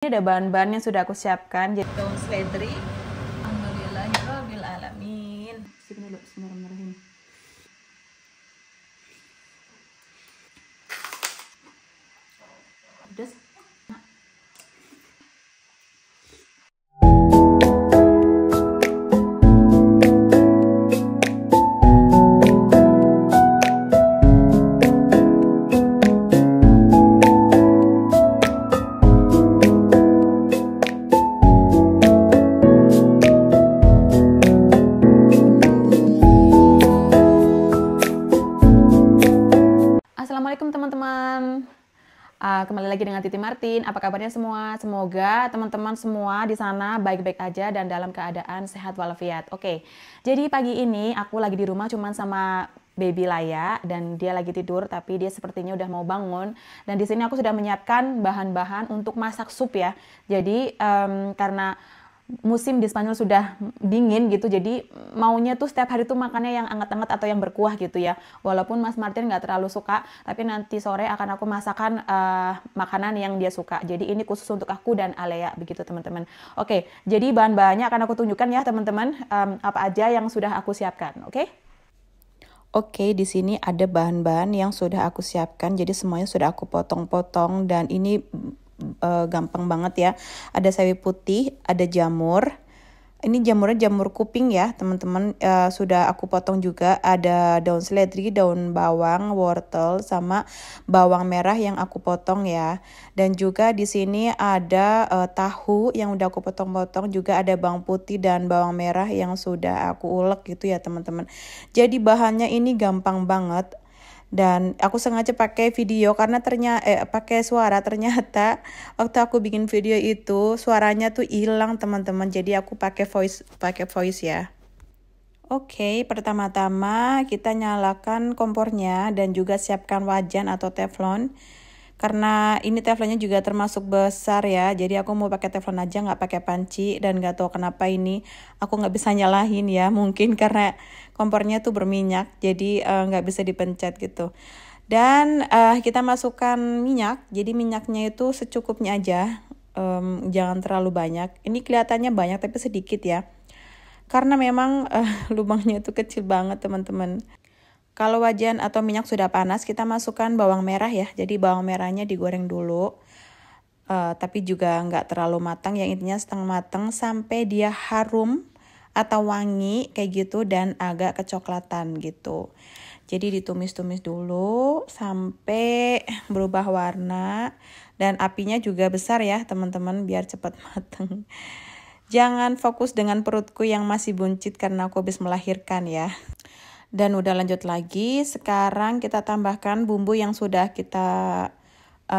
Ini ada bahan-bahan yang sudah aku siapkan. Jadi daun seledri. Alhamdulillahirabbil alamin. Bismillahirrahmanirrahim. Pedas. Assalamualaikum teman-teman. Kembali lagi dengan Titi Martin. Apa kabarnya semua? Semoga teman-teman semua di sana baik-baik aja dan dalam keadaan sehat walafiat. Oke, jadi pagi ini aku lagi di rumah cuman sama baby Laya dan dia lagi tidur, tapi dia sepertinya udah mau bangun. Dan di sini aku sudah menyiapkan bahan-bahan untuk masak sup ya. Jadi karena musim di Spanyol sudah dingin gitu, jadi maunya tuh setiap hari tuh makannya yang anget-anget atau yang berkuah gitu ya. Walaupun Mas Martin nggak terlalu suka, tapi nanti sore akan aku masakan makanan yang dia suka. Jadi ini khusus untuk aku dan Alea begitu teman-teman. Oke, jadi bahan-bahannya akan aku tunjukkan ya teman-teman, apa aja yang sudah aku siapkan. Oke, di sini ada bahan-bahan yang sudah aku siapkan. Jadi semuanya sudah aku potong-potong dan ini gampang banget ya. Ada sawi putih, ada jamur. Ini jamurnya jamur kuping ya teman-teman. Sudah aku potong juga. Ada daun seledri, daun bawang, wortel, sama bawang merah yang aku potong ya. Dan juga di sini ada tahu yang udah aku potong-potong. Juga ada bawang putih dan bawang merah yang sudah aku ulek gitu ya teman-teman. Jadi bahannya ini gampang banget. Dan aku sengaja pakai video karena pakai suara, ternyata waktu aku bikin video itu suaranya tuh hilang teman-teman. Jadi aku pakai voice ya. Oke, pertama-tama kita nyalakan kompornya dan juga siapkan wajan atau teflon. Karena ini teflonnya juga termasuk besar ya, jadi aku mau pakai teflon aja, nggak pakai panci. Dan nggak tahu kenapa ini aku nggak bisa nyalahin ya, mungkin karena kompornya tuh berminyak, jadi nggak bisa dipencet gitu. Dan kita masukkan minyak, jadi minyaknya itu secukupnya aja, jangan terlalu banyak. Ini kelihatannya banyak tapi sedikit ya, karena memang lubangnya itu kecil banget teman-teman. Kalau wajan atau minyak sudah panas, kita masukkan bawang merah ya. Jadi bawang merahnya digoreng dulu. Tapi juga nggak terlalu matang, yang intinya setengah matang sampai dia harum atau wangi kayak gitu dan agak kecoklatan gitu. Jadi ditumis-tumis dulu sampai berubah warna dan apinya juga besar ya teman-teman biar cepat matang. Jangan fokus dengan perutku yang masih buncit karena aku habis melahirkan ya. Dan udah lanjut lagi, sekarang kita tambahkan bumbu yang sudah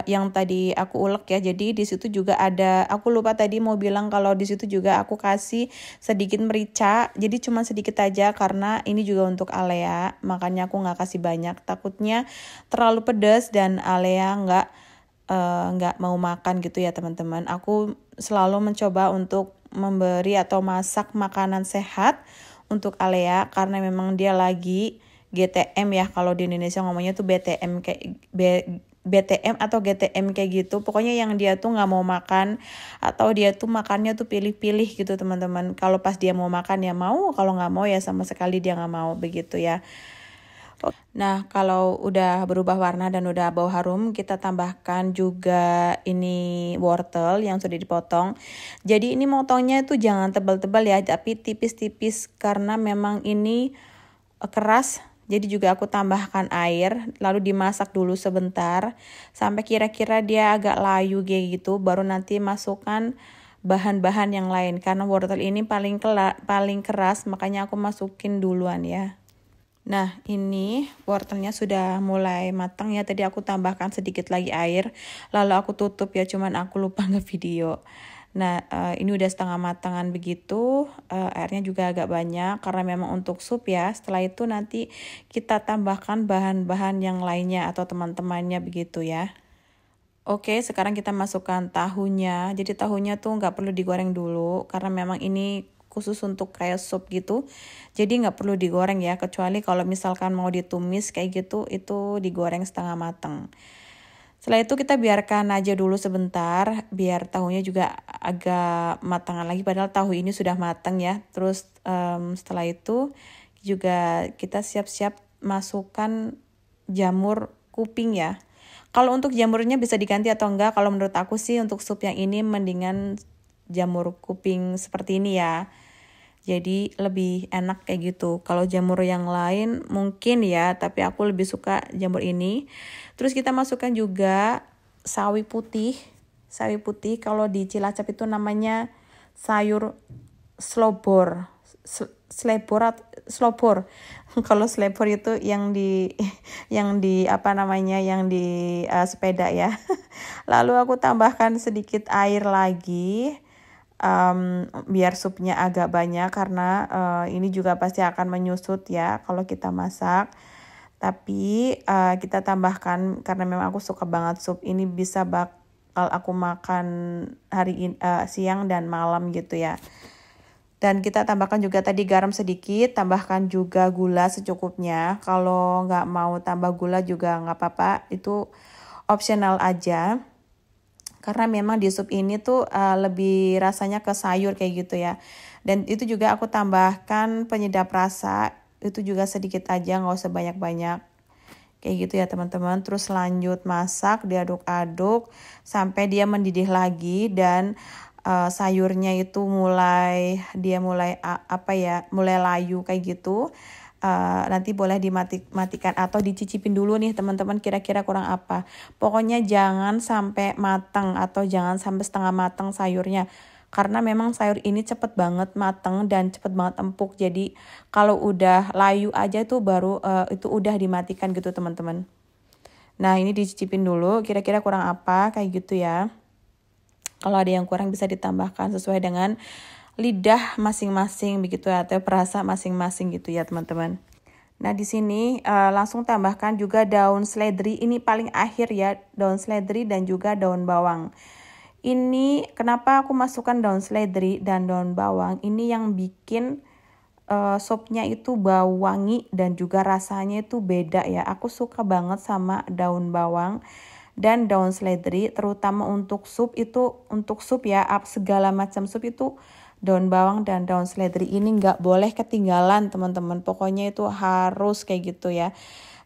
yang tadi aku ulek ya. Jadi di situ juga ada, aku lupa tadi mau bilang kalau di situ juga aku kasih sedikit merica. Jadi cuma sedikit aja karena ini juga untuk Alea, makanya aku nggak kasih banyak. Takutnya terlalu pedas dan Alea nggak mau makan gitu ya teman-teman. Aku selalu mencoba untuk memberi atau masak makanan sehat untuk Alea karena memang dia lagi GTM ya, kalau di Indonesia ngomongnya tuh BTM atau GTM kayak gitu. Pokoknya yang dia tuh nggak mau makan atau dia tuh makannya tuh pilih-pilih gitu teman-teman. Kalau pas dia mau makan ya mau, kalau nggak mau ya sama sekali dia nggak mau begitu ya. Nah, kalau udah berubah warna dan udah bau harum, kita tambahkan juga ini wortel yang sudah dipotong. Jadi ini motongnya itu jangan tebal-tebal ya, tapi tipis-tipis karena memang ini keras. Jadi juga aku tambahkan air, lalu dimasak dulu sebentar sampai kira-kira dia agak layu kayak gitu, baru nanti masukkan bahan-bahan yang lain. Karena wortel ini paling keras, makanya aku masukin duluan ya. Nah, ini wortelnya sudah mulai matang ya. Tadi aku tambahkan sedikit lagi air, lalu aku tutup ya, cuman aku lupa nge-video. Nah, ini udah setengah matangan begitu. Airnya juga agak banyak karena memang untuk sup ya. Setelah itu nanti kita tambahkan bahan-bahan yang lainnya atau teman-temannya begitu ya. Oke, sekarang kita masukkan tahunya. Jadi tahunya tuh nggak perlu digoreng dulu karena memang ini khusus untuk kayak sup gitu. Jadi nggak perlu digoreng ya, kecuali kalau misalkan mau ditumis kayak gitu, itu digoreng setengah matang. Setelah itu kita biarkan aja dulu sebentar biar tahunya juga agak matangan lagi, padahal tahu ini sudah matang ya. Terus setelah itu juga kita siap-siap masukkan jamur kuping ya. Kalau untuk jamurnya bisa diganti atau enggak, kalau menurut aku sih untuk sup yang ini mendingan jamur kuping seperti ini ya. Jadi lebih enak kayak gitu. Kalau jamur yang lain mungkin ya, tapi aku lebih suka jamur ini. Terus kita masukkan juga sawi putih. Sawi putih kalau di Cilacap itu namanya sayur slobor. Slobor. Kalau slebor itu yang di apa namanya, yang di sepeda ya. Lalu aku tambahkan sedikit air lagi. Biar supnya agak banyak karena ini juga pasti akan menyusut ya kalau kita masak. Tapi kita tambahkan karena memang aku suka banget sup ini, bisa bakal aku makan siang dan malam gitu ya. Dan kita tambahkan juga tadi garam sedikit, tambahkan juga gula secukupnya. Kalau nggak mau tambah gula juga nggak apa-apa, itu optional aja. Karena memang di sup ini tuh lebih rasanya ke sayur kayak gitu ya. Dan itu juga aku tambahkan penyedap rasa, itu juga sedikit aja, nggak usah banyak-banyak. Kayak gitu ya teman-teman. Terus lanjut masak, diaduk-aduk sampai dia mendidih lagi dan sayurnya itu mulai layu kayak gitu. Nanti boleh dimatikan atau dicicipin dulu nih teman-teman, kira-kira kurang apa. Pokoknya jangan sampai matang atau jangan sampai setengah matang sayurnya, karena memang sayur ini cepet banget matang dan cepet banget empuk. Jadi kalau udah layu aja tuh baru itu udah dimatikan gitu teman-teman. Nah ini dicicipin dulu kira-kira kurang apa kayak gitu ya. Kalau ada yang kurang bisa ditambahkan sesuai dengan lidah masing-masing begitu ya, atau perasa masing-masing gitu ya teman-teman. Nah di sini langsung tambahkan juga daun seledri, ini paling akhir ya, daun seledri dan juga daun bawang. Ini kenapa aku masukkan daun seledri dan daun bawang, ini yang bikin supnya itu bau wangi dan juga rasanya itu beda ya. Aku suka banget sama daun bawang dan daun seledri, terutama untuk sup itu, untuk sup ya, segala macam sup itu daun bawang dan daun seledri ini nggak boleh ketinggalan teman-teman. Pokoknya itu harus kayak gitu ya.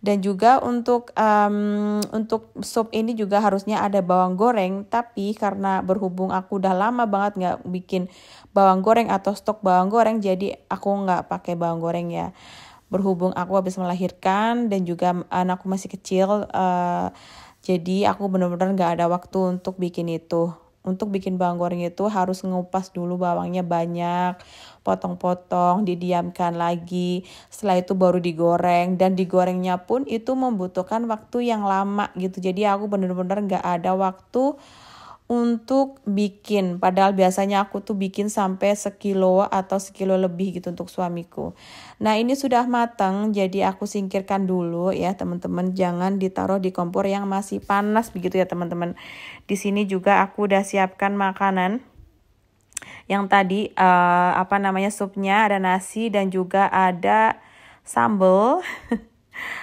Dan juga untuk sup ini juga harusnya ada bawang goreng, tapi karena berhubung aku udah lama banget nggak bikin bawang goreng atau stok bawang goreng, jadi aku nggak pakai bawang goreng ya. Berhubung aku habis melahirkan dan juga anakku masih kecil, jadi aku benar-benar nggak ada waktu untuk bikin itu. Untuk bikin bawang goreng itu harus ngupas dulu bawangnya banyak, potong-potong, didiamkan lagi. Setelah itu baru digoreng, dan digorengnya pun itu membutuhkan waktu yang lama gitu. Jadi aku benar-benar nggak ada waktu untuk bikin. Padahal biasanya aku tuh bikin sampai sekilo atau sekilo lebih gitu untuk suamiku. Nah ini sudah matang, jadi aku singkirkan dulu ya teman-teman. Jangan ditaruh di kompor yang masih panas begitu ya teman-teman. Di sini juga aku udah siapkan makanan. Yang tadi supnya, ada nasi dan juga ada sambal.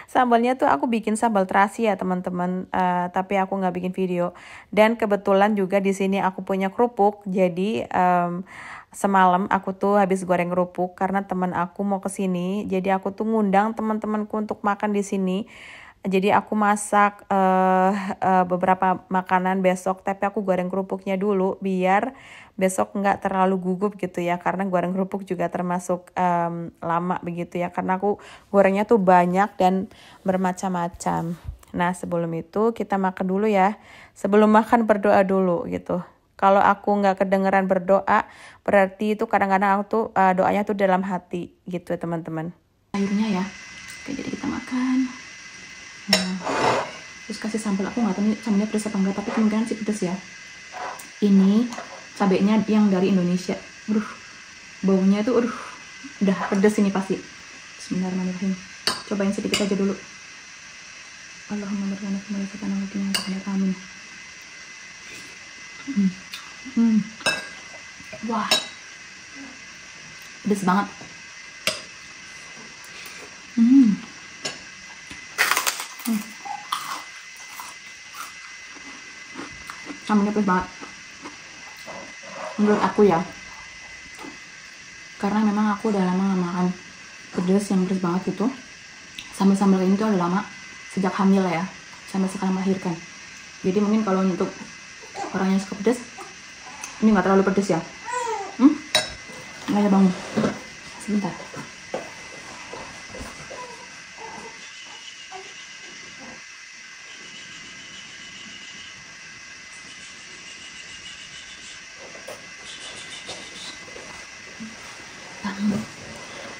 Sambalnya tuh aku bikin sambal terasi ya teman-teman, tapi aku nggak bikin video. Dan kebetulan juga di sini aku punya kerupuk, jadi semalam aku tuh habis goreng kerupuk karena teman aku mau ke sini, jadi aku tuh ngundang teman-temanku untuk makan di sini. Jadi aku masak beberapa makanan besok, tapi aku goreng kerupuknya dulu biar besok nggak terlalu gugup gitu ya, karena goreng kerupuk juga termasuk lama begitu ya, karena aku gorengnya tuh banyak dan bermacam-macam. Nah sebelum itu kita makan dulu ya, sebelum makan berdoa dulu gitu. Kalau aku nggak kedengeran berdoa, berarti itu kadang-kadang aku tuh doanya tuh dalam hati gitu ya teman-teman. Sayurnya ya, oke jadi kita makan. Nah, terus kasih sambal, aku nggak tahu nih sambalnya pedas apa enggak, tapi kemungkinan sih pedas ya. Ini cabenya yang dari Indonesia. Baunya itu udah pedes ini pasti. Bismillahirrahmanirrahim. Cobain sedikit aja dulu. Allahumma barik kembali setan waktunya untuk amin. Wah, pedes banget. Sambelnya pedas banget menurut aku ya, karena memang aku udah lama gak makan pedas yang pedas banget gitu. Sambal-sambal ini tuh udah lama, sejak hamil ya, sampai sekarang melahirkan. Jadi mungkin kalau untuk orang yang suka pedas, ini nggak terlalu pedas ya. Nggak ya bangun sebentar.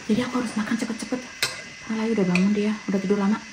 Jadi aku harus makan cepet-cepet karena Layu udah bangun, dia udah tidur lama.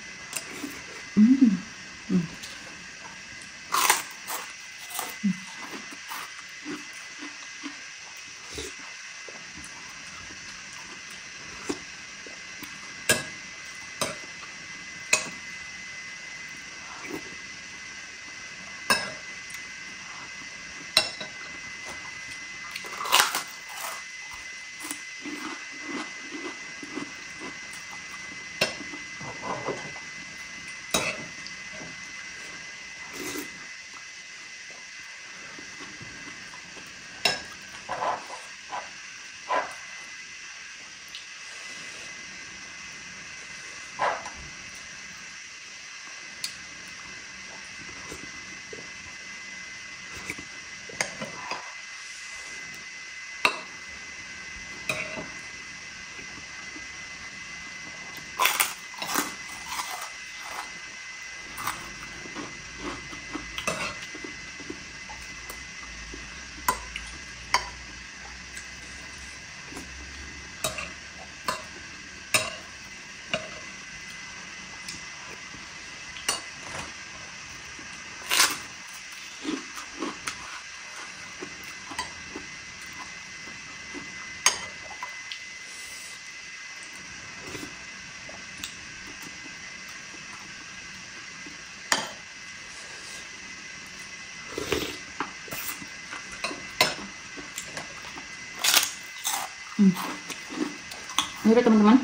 Jadi teman-teman,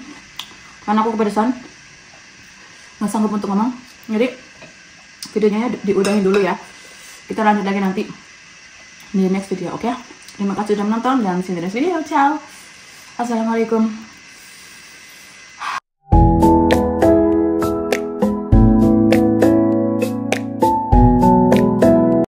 karena aku kepedesan nggak sanggup untuk ngomong, jadi videonya diudahin dulu ya. Kita lanjut lagi nanti di next video, oke? Terima kasih sudah menonton dan see you in the next video. Ciao. Assalamualaikum.